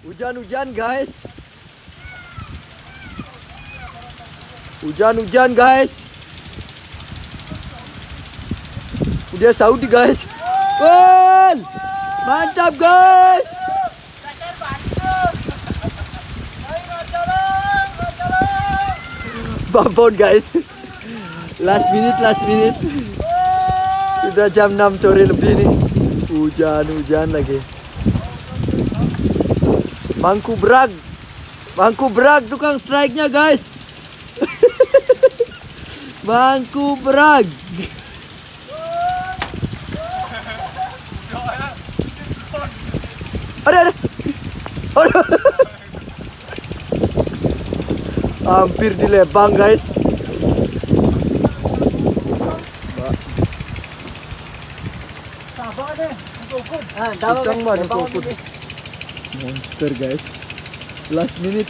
Hujan-hujan guys. Hujan-hujan guys. Udah Saudi guys. Won! Mantap guys. Babon guys. Last minute. Sudah jam 6 sore lebih nih. Hujan lagi. Mangku berag tukang strike-nya guys. Mangku berag. Ada. Hampir dilebang guys. Monster guys. Last minute.